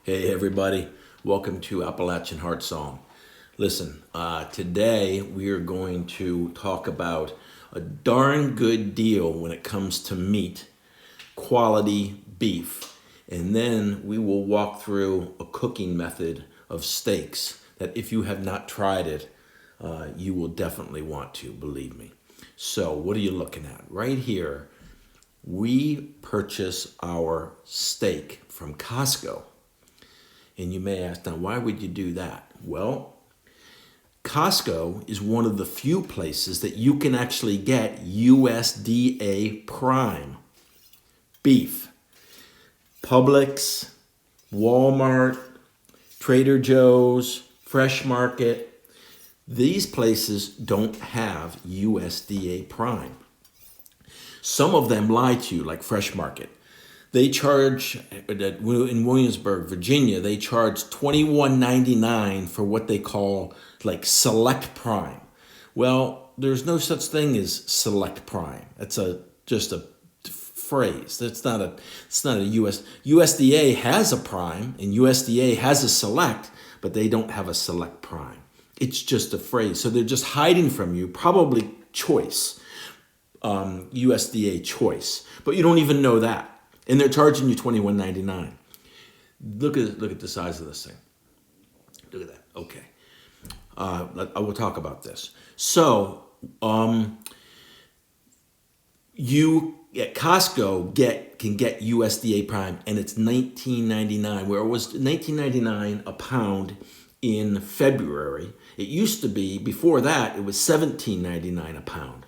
Hey everybody, welcome to Appalachian Heart Song. Listen, today we are going to talk about a darn good deal when it comes to meat, quality beef, and then we will walk through a cooking method of steaks that if you have not tried it, you will definitely want to, believe me. So what are you looking at? Right here, we purchase our steak from Costco. And you may ask, now, why would you do that? Well, Costco is one of the few places that you can actually get USDA Prime beef. Publix, Walmart, Trader Joe's, Fresh Market, these places don't have USDA Prime. Some of them lie to you, like Fresh Market. They charge, in Williamsburg, Virginia, they charge $21.99 for what they call like Select Prime. Well, there's no such thing as Select Prime. That's just a phrase. It's not a USDA has a Prime and USDA has a Select, but they don't have a Select Prime. It's just a phrase. So they're just hiding from you, probably choice, USDA choice, but you don't even know that. And they're charging you $21.99. Look at the size of this thing. Look at that. Okay. I will talk about this. So, you at Costco can get USDA Prime, and it's $19.99, where it was $19.99 a pound in February. It used to be, before that, it was $17.99 a pound.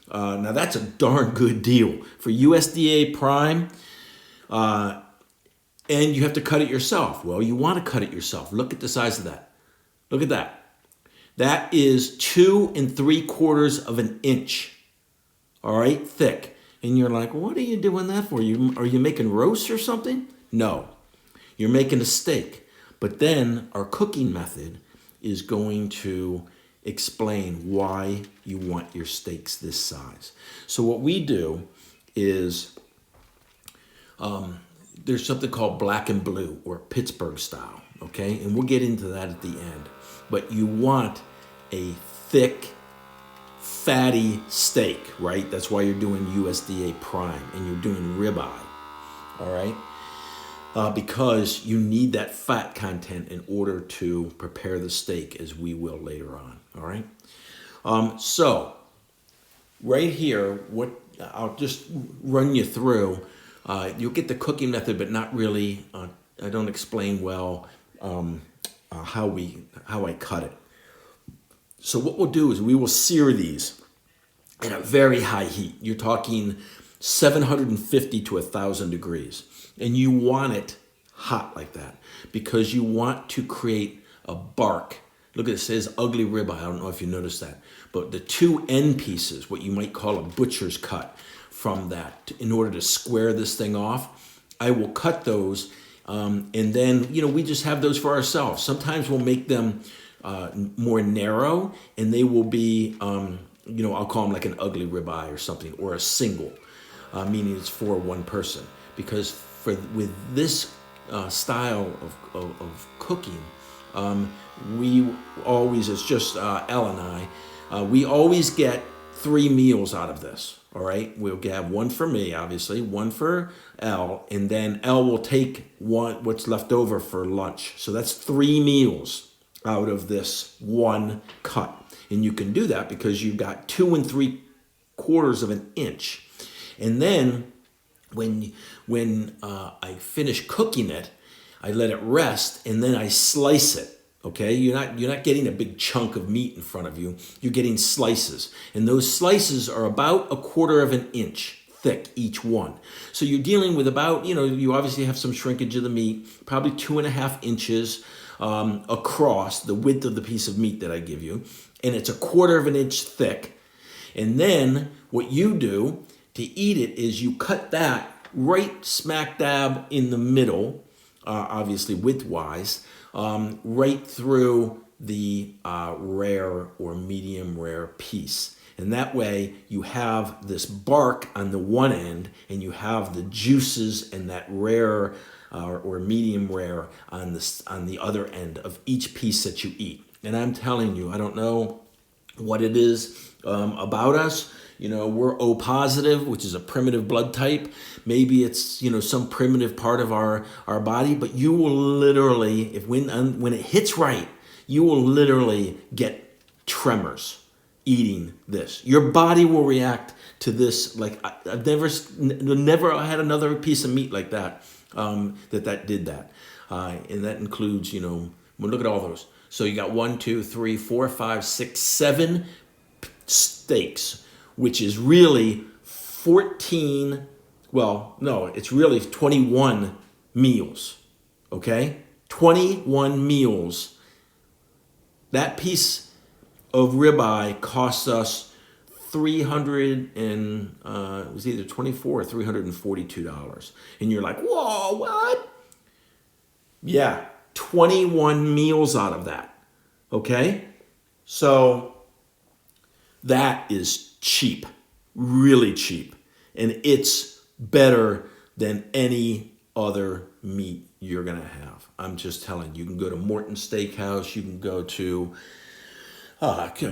Now that's a darn good deal for USDA Prime. And you have to cut it yourself. Well, you want to cut it yourself. Look at the size of that. Look at that. That is 2 3/4 of an inch. All right, thick. And you're like, what are you doing that for? Are you making roast or something? No, you're making a steak. But then our cooking method is going to explain why you want your steaks this size. So what we do is, there's something called black and blue or Pittsburgh style, okay? And we'll get into that at the end. But you want a thick, fatty steak, right? That's why you're doing USDA Prime and you're doing ribeye, all right? Because you need that fat content in order to prepare the steak, as we will later on, all right? So right here, I'll just run you through. You'll get the cooking method, but not really. I don't explain well how I cut it. So what we'll do is we will sear these at a very high heat. You're talking 750 to 1,000 degrees. And you want it hot like that because you want to create a bark. Look, it says ugly ribeye. I don't know if you noticed that. But the two end pieces, what you might call a butcher's cut from that, in order to square this thing off, I will cut those. And then, we just have those for ourselves. Sometimes we'll make them more narrow, and they will be, I'll call them like an ugly ribeye or something, or a single, meaning it's for one person. Because with this style of cooking, we always, it's just Elle and I, we always get 3 meals out of this. All right, we'll have one for me, obviously, one for Elle, and then Elle will take what's left over for lunch. So that's 3 meals out of this one cut. And you can do that because you've got 2 3/4 of an inch. And then when I finish cooking it, I let it rest, and then I slice it. Okay, you're not getting a big chunk of meat in front of you. You're getting slices, and those slices are about 1/4 of an inch thick each one. So you're dealing with about, you obviously have some shrinkage of the meat, probably 2.5 inches across the width of the piece of meat that I give you, and it's 1/4 of an inch thick. And then what you do to eat it is you cut that right smack dab in the middle, obviously width-wise, right through the rare or medium rare piece. And that way you have this bark on the one end and you have the juices and that rare or medium rare on the other end of each piece that you eat. And I'm telling you, I don't know what it is about us. You know, we're O positive, which is a primitive blood type. Maybe it's, you know, some primitive part of our body, but you will literally, when it hits right, you will literally get tremors eating this. Your body will react to this like I've never had another piece of meat like that that did that. And that includes, you know, well, look at all those. So you got 1, 2, 3, 4, 5, 6, 7 steaks, which is really 14, well, no, it's really 21 meals, okay? 21 meals. That piece of ribeye costs us it was either $24 or $342. And you're like, whoa, what? Yeah, 21 meals out of that, okay? So that is cheap, really cheap. And it's better than any other meat you're gonna have. I'm just telling you. You can go to Morton Steakhouse, you can go to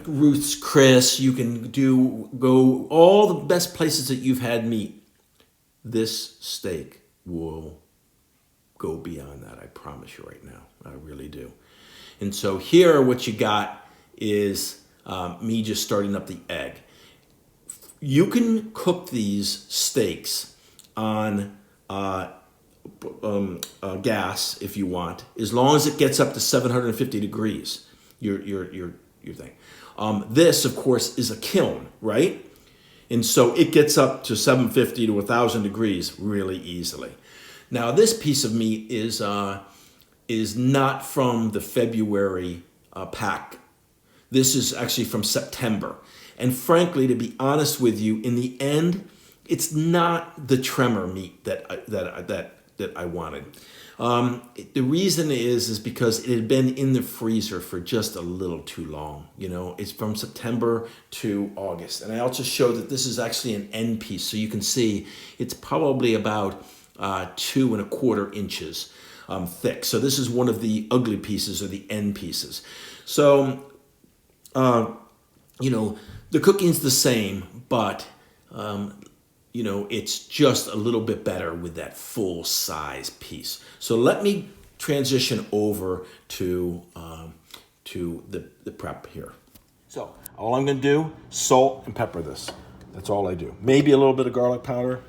Ruth's Chris, you can go all the best places that you've had meat. This steak will go beyond that, I promise you right now. I really do. And so here what you got is me just starting up the egg. You can cook these steaks on gas if you want, as long as it gets up to 750 degrees. Your thing. This, of course, is a kiln, right? And so it gets up to 750 to 1,000 degrees really easily. Now, this piece of meat is not from the February pack. This is actually from September. And frankly, to be honest with you, in the end, it's not the tremor meat that I wanted. The reason is because it had been in the freezer for just a little too long. You know, it's from September to August. And I also showed that this is actually an end piece. So you can see it's probably about 2 1/4 inches thick. So this is one of the ugly pieces or the end pieces. So, you know, the cooking's the same, but you know, it's just a little bit better with that full size piece. So let me transition over to the prep here. So all I'm gonna do, salt and pepper this. That's all I do. Maybe a little bit of garlic powder,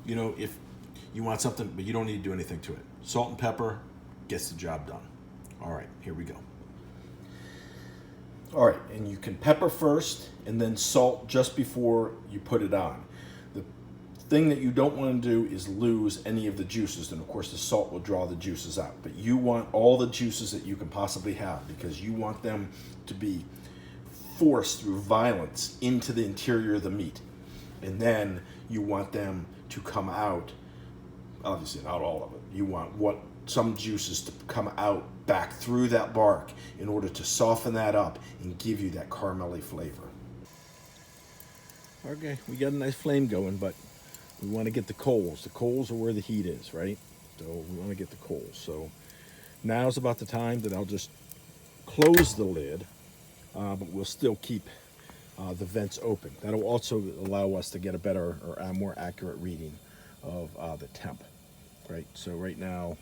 you know, if you want something, but you don't need to do anything to it. Salt and pepper gets the job done. All right, here we go. All right, and you can pepper first and then salt just before you put it on. The thing that you don't want to do is lose any of the juices, and of course the salt will draw the juices out. But you want all the juices that you can possibly have, because you want them to be forced through violence into the interior of the meat. And then you want them to come out, obviously not all of it. You want some juices to come out back through that bark in order to soften that up and give you that caramelly flavor. Okay, we got a nice flame going, but we want to get the coals. The coals are where the heat is, right? So we want to get the coals. So now's about the time that I'll just close the lid, but we'll still keep the vents open. That'll also allow us to get a better or a more accurate reading of the temp, right? So right now,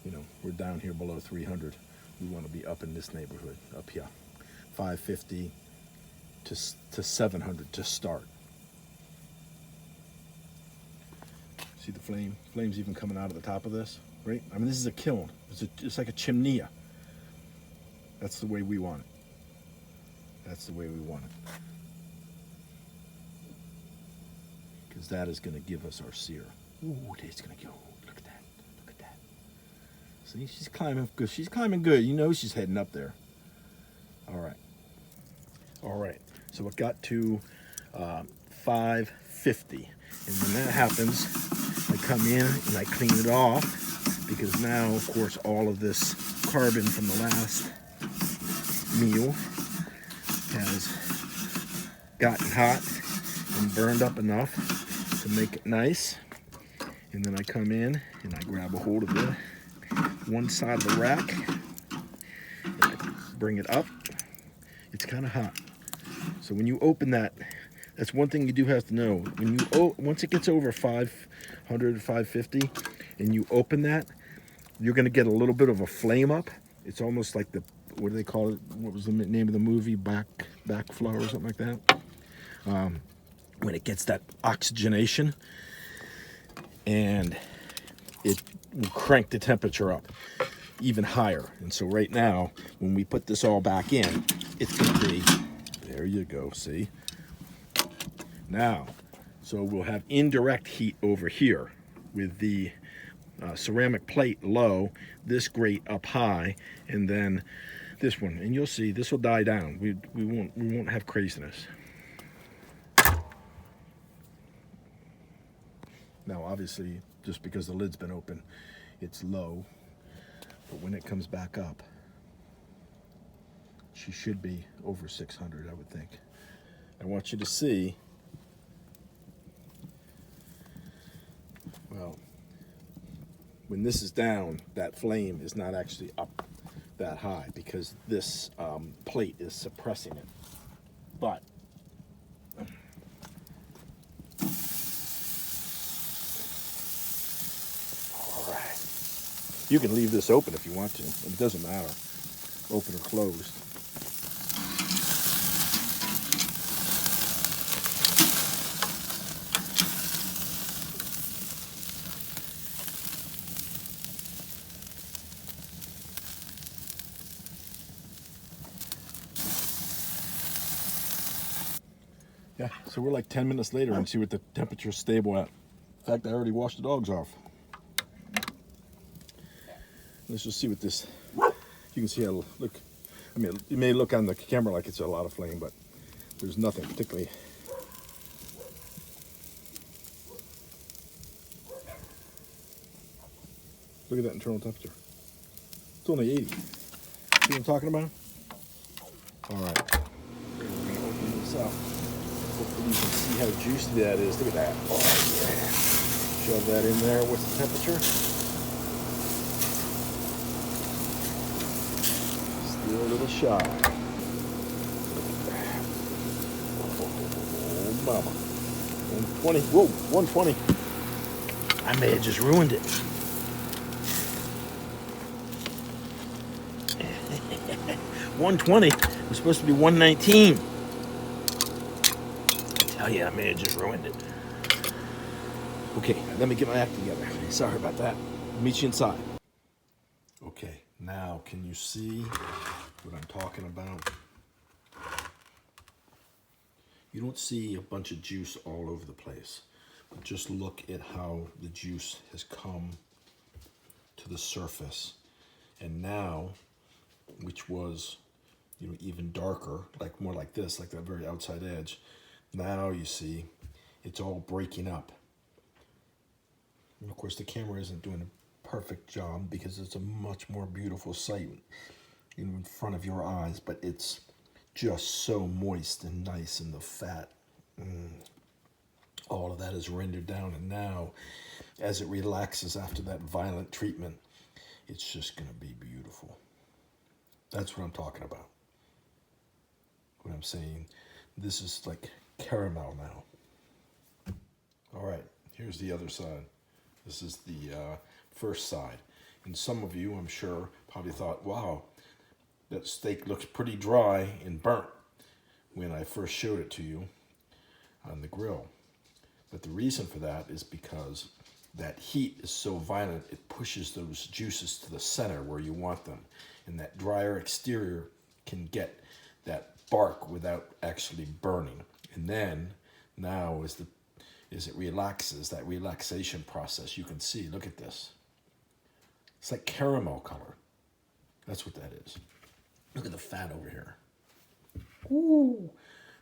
you know, we're down here below 300. We want to be up in this neighborhood, up here, 550 to 700 to start. See the flame? Flame's even coming out of the top of this, right? I mean, this is a kiln. It's like a chimney. That's the way we want it. That's the way we want it. Because that is going to give us our sear. Ooh, it's going to go. Look at that. Look at that. See, she's climbing good. She's climbing good. You know she's heading up there. All right. All right. So it got to 550. And when that happens, I come in and I clean it off, because now, of course, all of this carbon from the last meal has gotten hot and burned up enough to make it nice. And then I come in and I grab a hold of the one side of the rack, and I bring it up. It's kind of hot. So when you open that, that's one thing you do have to know. When you once it gets over 500, 550, and you open that, you're going to get a little bit of a flame up. It's almost like the, what do they call it? What was the name of the movie? Backflow or something like that. When it gets that oxygenation, and it will crank the temperature up even higher. And so right now, when we put this all back in, it's going to be, there you go, see? Now, so we'll have indirect heat over here with the ceramic plate low, this grate up high, and then this one. And you'll see this will die down. We won't have craziness. Now, obviously, just because the lid's been open, it's low. But when it comes back up, she should be over 600, I would think. I want you to see, well, when this is down, that flame is not actually up that high because this plate is suppressing it. But all right, you can leave this open if you want to. It doesn't matter, open or closed. Yeah, so we're like 10 minutes later and see what the temperature's stable at. In fact, I already washed the dogs off. Let's just see what this, you can see how, look, I mean, it may look on the camera like it's a lot of flame, but there's nothing particularly. Look at that internal temperature. It's only 80. See what I'm talking about? All right, we're gonna open this up. Hopefully you can see how juicy that is. Look at that. Oh yeah. Shove that in there. What's the temperature? Still a little shy. Oh mama. 120. Whoa, 120. I may have just ruined it. 120. We're supposed to be 119. Oh yeah, I may have just ruined it. Okay, let me get my act together. Sorry about that. Meet you inside. Okay, now can you see what I'm talking about? You don't see a bunch of juice all over the place, but just look at how the juice has come to the surface. And now, which was, you know, even darker, like more like this, like that very outside edge, now you see it's all breaking up. And of course the camera isn't doing a perfect job because it's a much more beautiful sight in front of your eyes, but it's just so moist and nice, and the fat, all of that is rendered down. And now as it relaxes after that violent treatment, it's just going to be beautiful. That's what I'm talking about. What I'm saying, this is like caramel now. All right, here's the other side. This is the first side. And some of you, I'm sure, probably thought, wow, that steak looks pretty dry and burnt when I first showed it to you on the grill. But the reason for that is because that heat is so violent, it pushes those juices to the center where you want them. And that drier exterior can get that bark without actually burning. And then, now as it relaxes, that relaxation process, you can see, look at this. It's like caramel color. That's what that is. Look at the fat over here. Ooh.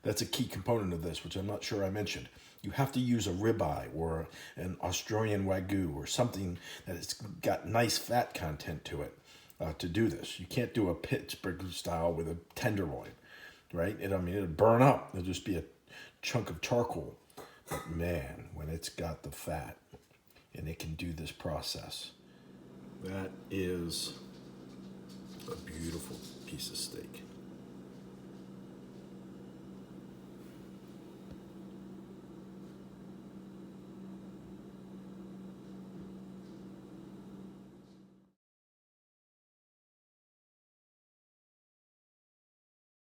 That's a key component of this, which I'm not sure I mentioned. You have to use a ribeye or an Australian Wagyu or something that has got nice fat content to it to do this. You can't do a Pittsburgh style with a tenderloin, right? It'll burn up. It'll just be a chunk of charcoal. But man, when it's got the fat, and it can do this process. That is a beautiful piece of steak.